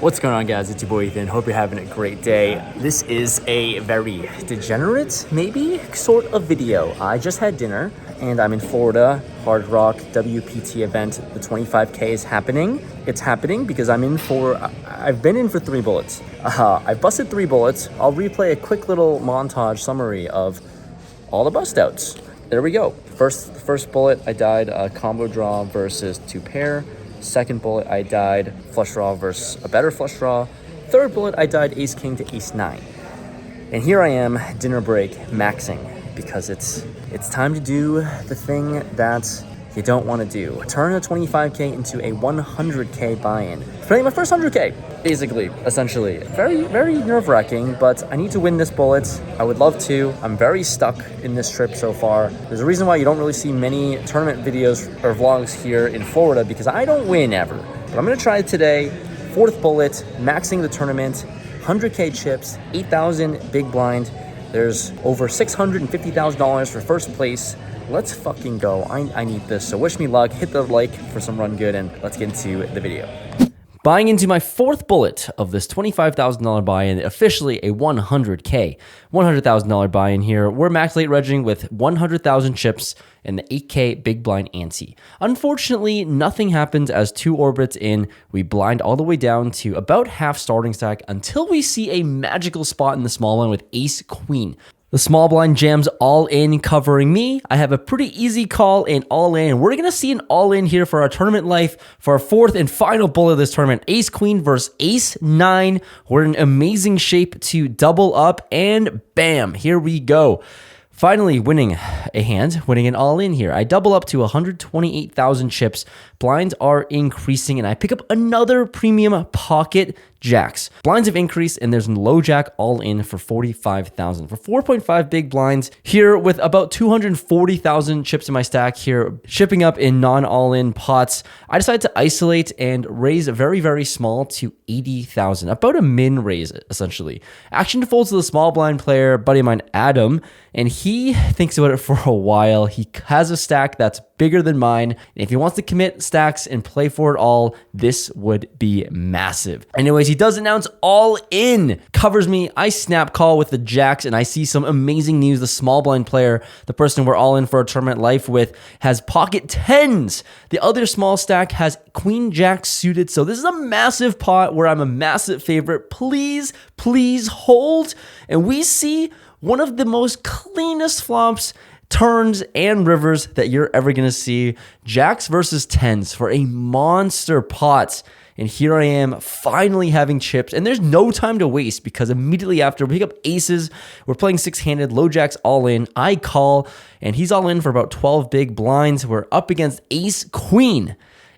What's going on, guys? It's your boy Ethan. Hope you're having a great day. This is a very degenerate, maybe, sort of video. I just had dinner and I'm in Florida. Hard Rock WPT event. The 25K is happening. It's happening because I've been in for 3 bullets. I busted 3 bullets. I'll replay a quick little montage summary of all the bust outs. There we go. First bullet, I died a combo draw versus 2 pair. Second bullet, I died flush draw versus a better flush draw. Third bullet, I died ace king to ace 9. And here I am, dinner break, maxing, because it's time to do the thing that you don't want to do. Turn a 25K into a 100K buy-in. Playing my first 100K, basically, essentially. Very, very nerve-wracking, but I need to win this bullet. I would love to. I'm very stuck in this trip so far. There's a reason why you don't really see many tournament videos or vlogs here in Florida, because I don't win ever. But I'm going to try it today. 4th bullet, maxing the tournament, 100K chips, 8,000 big blind. There's over $650,000 for first place. Let's fucking go. I need this. So wish me luck. Hit the like for some run good, and let's get into the video. Buying into my 4th bullet of this $25,000 buy-in, officially a 100K, $100,000 buy-in here. We're max late regging with 100,000 chips and the 8K big blind ante. Unfortunately, nothing happens as 2 orbits in. We blind all the way down to about half starting stack until we see a magical spot in the small one with ace queen. The small blind jams all in, covering me. I have a pretty easy call and all in. We're going to see an all in here for our tournament life for our 4th and final bullet of this tournament. Ace queen versus ace 9. We're in amazing shape to double up, and bam, here we go. Finally winning a hand, winning an all in here. I double up to 128,000 chips. Blinds are increasing, and I pick up another premium pocket jacks. Blinds have increased, and there's a low jack all in for 45,000 for 4.5 big blinds here with about 240,000 chips in my stack here, shipping up in non all in pots. I decided to isolate and raise very, very small to 80,000, about a min raise essentially. Action defaults to the small blind player, buddy of mine, Adam, and he thinks about it for a while. He has a stack that's bigger than mine, and if he wants to commit stacks and play for it all, this would be massive. Anyways, he does announce all in, covers me. I snap call with the jacks, and I see some amazing news. The small blind player, the person we're all in for a tournament life with, has pocket 10s. The other small stack has queen jack suited, so this is a massive pot where I'm a massive favorite. Please, please hold. And we see one of the most cleanest flops, turns, and rivers that you're ever going to see. Jacks versus 10s for a monster pot. And here I am finally having chips, and there's no time to waste because immediately after we pick up aces, we're playing 6-handed, low jacks all in. I call, and he's all in for about 12 big blinds. We're up against ace queen.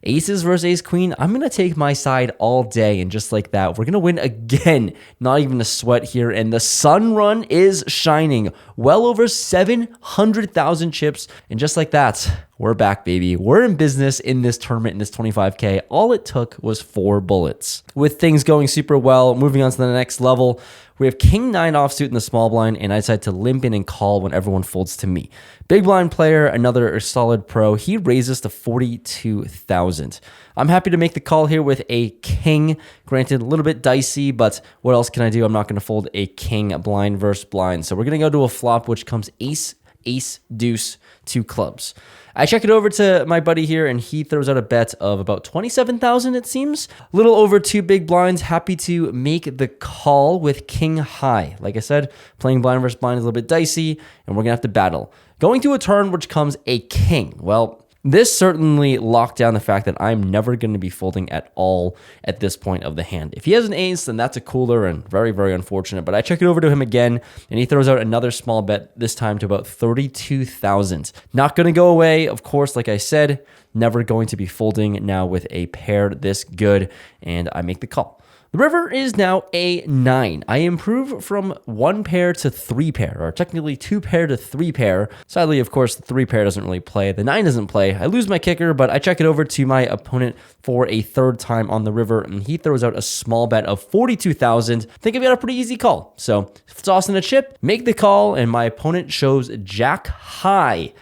Aces versus ace queen, I'm going to take my side all day, and just like that, we're going to win again. Not even a sweat here, and the sun run is shining. Well over 700,000 chips, and just like that, we're back, baby. We're in business in this tournament, in this 25K. All it took was 4 bullets. With things going super well, moving on to the next level, we have king 9 offsuit in the small blind, and I decide to limp in and call when everyone folds to me. Big blind player, another solid pro, he raises to 42,000. I'm happy to make the call here with a king. Granted, a little bit dicey, but what else can I do? I'm not going to fold a king blind versus blind. So we're going to go to a flop, which comes ace, ace, deuce, 2 clubs. I check it over to my buddy here, and he throws out a bet of about 27,000, it seems. A little over 2 big blinds. Happy to make the call with king high. Like I said, playing blind versus blind is a little bit dicey, and we're going to have to battle. Going to a turn which comes a king. Well, this certainly locked down the fact that I'm never going to be folding at all at this point of the hand. If he has an ace, then that's a cooler and very, very unfortunate. But I check it over to him again, and he throws out another small bet, this time to about 32,000. Not going to go away, of course, like I said, never going to be folding now with a pair this good, and I make the call. The river is now a 9. I improve from 1 pair to 3 pair, or technically 2 pair to 3 pair. Sadly, of course, the 3 pair doesn't really play. The 9 doesn't play. I lose my kicker, but I check it over to my opponent for a 3rd time on the river, and he throws out a small bet of 42,000. I think I've got a pretty easy call. So, toss in a chip, make the call, and my opponent shows jack high.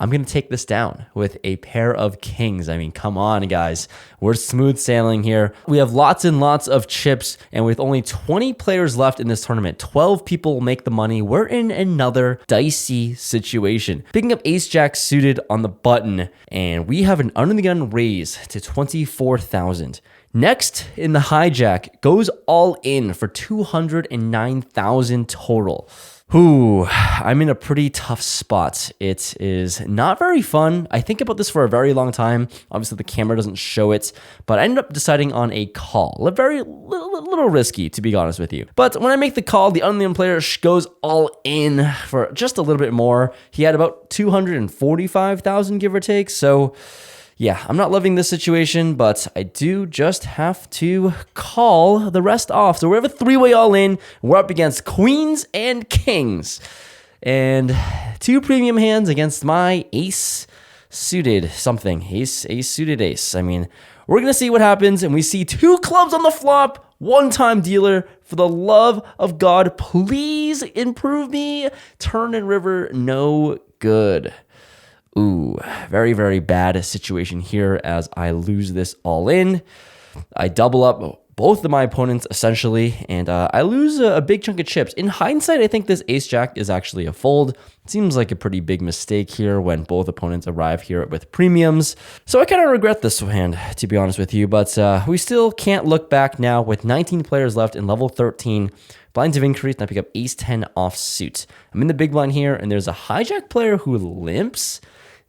I'm going to take this down with a pair of kings. I mean, come on, guys. We're smooth sailing here. We have lots and lots of chips, and with only 20 players left in this tournament, 12 people will make the money. We're in another dicey situation. Picking up ace-jack suited on the button, and we have an under-the-gun raise to 24,000. Next, in the hijack, goes all in for 209,000 total. Ooh, I'm in a pretty tough spot. It is not very fun. I think about this for a very long time. Obviously, the camera doesn't show it, but I ended up deciding on a call. A very little risky, to be honest with you. But when I make the call, the unknown player goes all in for just a little bit more. He had about 245,000, give or take. So yeah, I'm not loving this situation, but I do just have to call the rest off. So we have a three-way all-in. We're up against queens and kings. And two premium hands against my ace suited something. Ace suited ace. I mean, we're going to see what happens. And we see two clubs on the flop. One-time dealer. For the love of God, please improve me. Turn and river, no good. Ooh, very, very bad situation here as I lose this all in. I double up both of my opponents essentially, and I lose a big chunk of chips. In hindsight, I think this ace-jack is actually a fold. It seems like a pretty big mistake here when both opponents arrive here with premiums. So I kind of regret this hand, to be honest with you, but we still can't look back now with 19 players left in level 13. Blinds have increased, and I pick up ace-10 offsuit. I'm in the big blind here, and there's a hijack player who limps.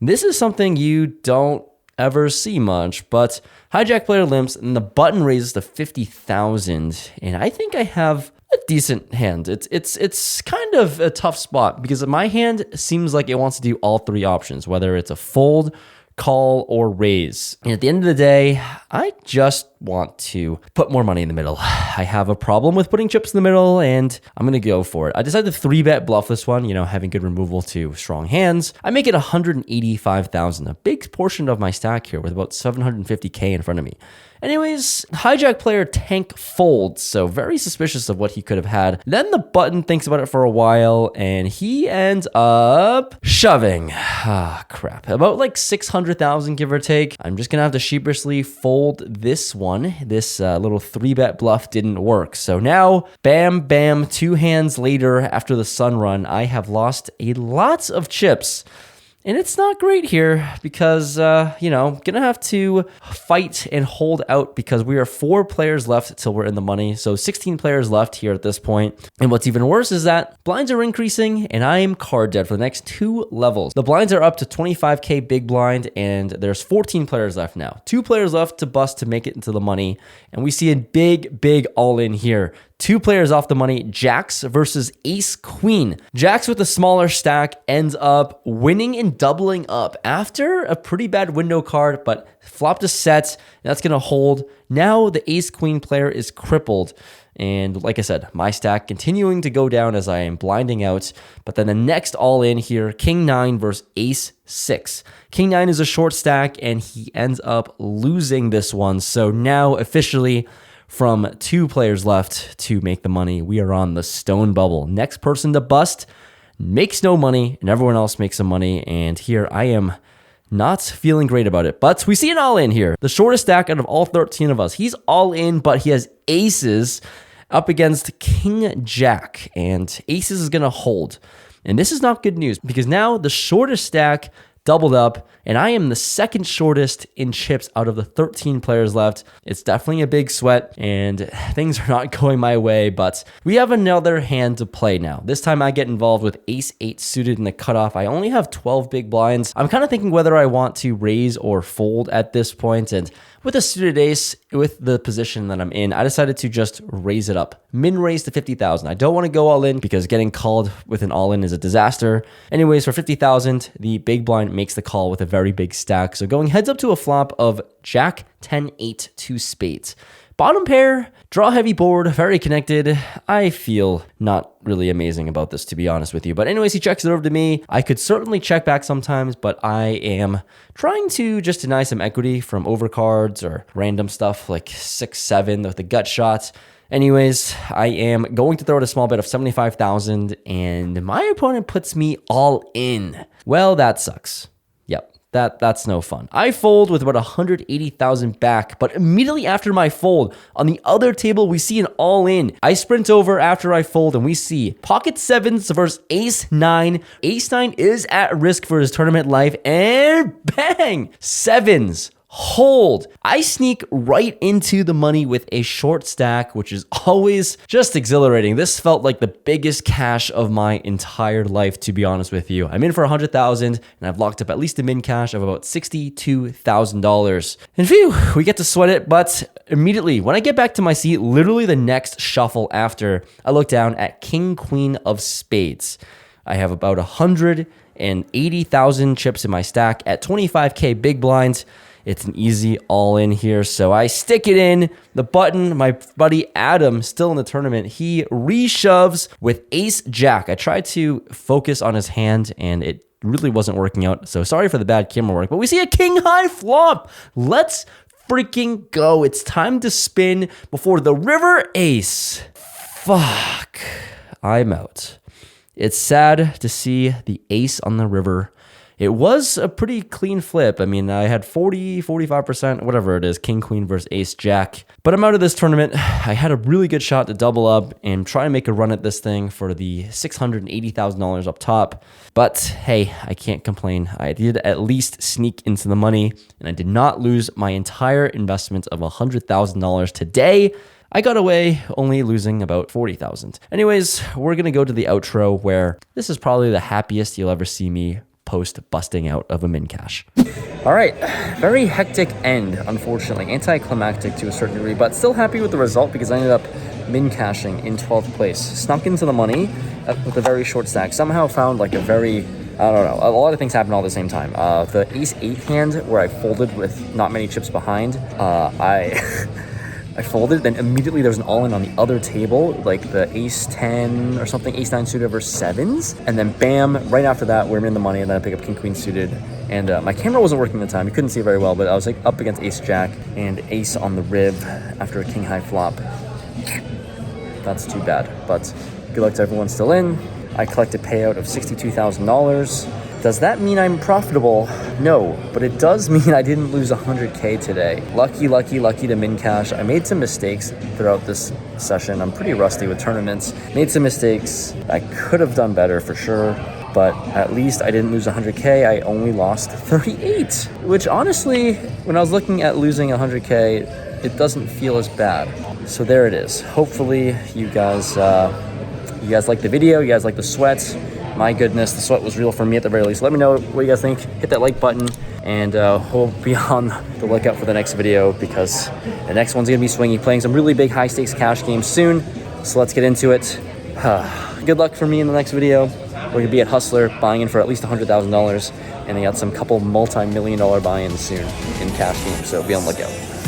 This is something you don't ever see much, but hijack player limps and the button raises to 50,000, and I think I have a decent hand. It's kind of a tough spot because my hand seems like it wants to do all three options, whether it's a fold, call, or raise. And at the end of the day, I just want to put more money in the middle. I have a problem with putting chips in the middle, and I'm going to go for it. I decided to 3-bet bluff this one, having good removal to strong hands. I make it 185,000, a big portion of my stack here with about 750K in front of me. Anyways, hijack player tank folds, so very suspicious of what he could have had. Then the button thinks about it for a while, and he ends up shoving. Ah, crap. About like 600,000, give or take. I'm just gonna have to sheepishly fold this one. This little 3-bet bluff didn't work. So now, bam, bam, 2 hands later after the sun run, I have lost a lot of chips. And it's not great here because, gonna have to fight and hold out because we are 4 players left till we're in the money. So 16 players left here at this point. And what's even worse is that blinds are increasing and I am card dead for the next 2 levels. The blinds are up to 25K big blind and there's 14 players left now. 2 players left to bust to make it into the money. And we see a big all in here. 2 players off the money, jacks versus ace queen. Jacks with a smaller stack ends up winning and doubling up after a pretty bad window card, but flopped a set. That's going to hold. Now the ace queen player is crippled. And like I said, my stack continuing to go down as I am blinding out. But then the next all in here, king 9 versus ace 6. King 9 is a short stack and he ends up losing this one. So now officially, from 2 players left to make the money, we are on the stone bubble. Next person to bust makes no money, and everyone else makes some money. And here I am not feeling great about it. But we see an all-in here. The shortest stack out of all 13 of us. He's all in, but he has aces up against king jack. And aces is going to hold. And this is not good news because now the shortest stack doubled up, and I am the second shortest in chips out of the 13 players left. It's definitely a big sweat, and things are not going my way, but we have another hand to play now. This time I get involved with ace 8 suited in the cutoff. I only have 12 big blinds. I'm kind of thinking whether I want to raise or fold at this point, and with a suited ace, with the position that I'm in, I decided to just raise it up. Min raise to 50,000. I don't want to go all in because getting called with an all in is a disaster. Anyways, for 50,000, the big blind makes the call with a very big stack. So going heads up to a flop of jack 10 8 2 spades. Bottom pair, draw heavy board, very connected. I feel not really amazing about this, to be honest with you. But anyways, he checks it over to me. I could certainly check back sometimes, but I am trying to just deny some equity from overcards or random stuff like 6-7 with the gut shots. Anyways, I am going to throw out a small bet of 75,000 and my opponent puts me all in. Well, that sucks. That's no fun. I fold with about 180,000 back, but immediately after my fold, on the other table, we see an all-in. I sprint over after I fold, and we see pocket sevens versus ace nine. Ace nine is at risk for his tournament life, and bang! Sevens. Hold. I sneak right into the money with a short stack, which is always just exhilarating. This felt like the biggest cash of my entire life, to be honest with you. I'm in for 100,000 and I've locked up at least a min cash of about $62,000. And phew, we get to sweat it, but immediately when I get back to my seat, literally the next shuffle after, I look down at King Queen of Spades. I have about 180,000 chips in my stack at 25K big blinds. It's an easy all-in here, so I stick it in. The button, my buddy Adam, still in the tournament, he reshoves with ace-jack. I tried to focus on his hand, and it really wasn't working out, so sorry for the bad camera work, but we see a king-high flop. Let's freaking go. It's time to spin before the river ace. Fuck. I'm out. It's sad to see the ace on the river. It was a pretty clean flip. I mean, I had 45%, whatever it is, king, queen versus ace, jack. But I'm out of this tournament. I had a really good shot to double up and try and make a run at this thing for the $680,000 up top. But hey, I can't complain. I did at least sneak into the money, and I did not lose my entire investment of $100,000 today. I got away only losing about 40,000. Anyways, we're going to go to the outro where this is probably the happiest you'll ever see me post busting out of a min cash. All right, very hectic end, unfortunately, anticlimactic to a certain degree, but still happy with the result because I ended up min cashing in 12th place. Snuck into the money with a very short stack. Somehow found like a very, I don't know, a lot of things happened all at the same time. The ace-8 hand where I folded with not many chips behind, I folded, then immediately there was an all-in on the other table, like the ace-10 or something, ace-9 suited versus sevens, and then bam, right after that, we're in the money, and then I pick up king-queen suited, and my camera wasn't working at the time, you couldn't see it very well, but I was like up against ace-jack and ace on the rib after a king-high flop. That's too bad, but good luck to everyone still in. I collect a payout of $62,000. Does that mean I'm profitable? No, but it does mean I didn't lose 100K today. Lucky to min cash. I made some mistakes throughout this session. I'm pretty rusty with tournaments. Made some mistakes. I could have done better for sure, but at least I didn't lose 100K. I only lost 38, which honestly, when I was looking at losing 100K, it doesn't feel as bad. So there it is. Hopefully you guys like the video, you guys like the sweat. My goodness, the sweat was real for me at the very least. Let me know what you guys think. Hit that like button, and we'll be on the lookout for the next video because the next one's gonna be swingy, playing some really big high stakes cash games soon. So let's get into it. Good luck for me in the next video. We're gonna be at Hustler buying in for at least $100,000, and I got some couple multi-million-dollar buy-ins soon in cash games, so be on the lookout.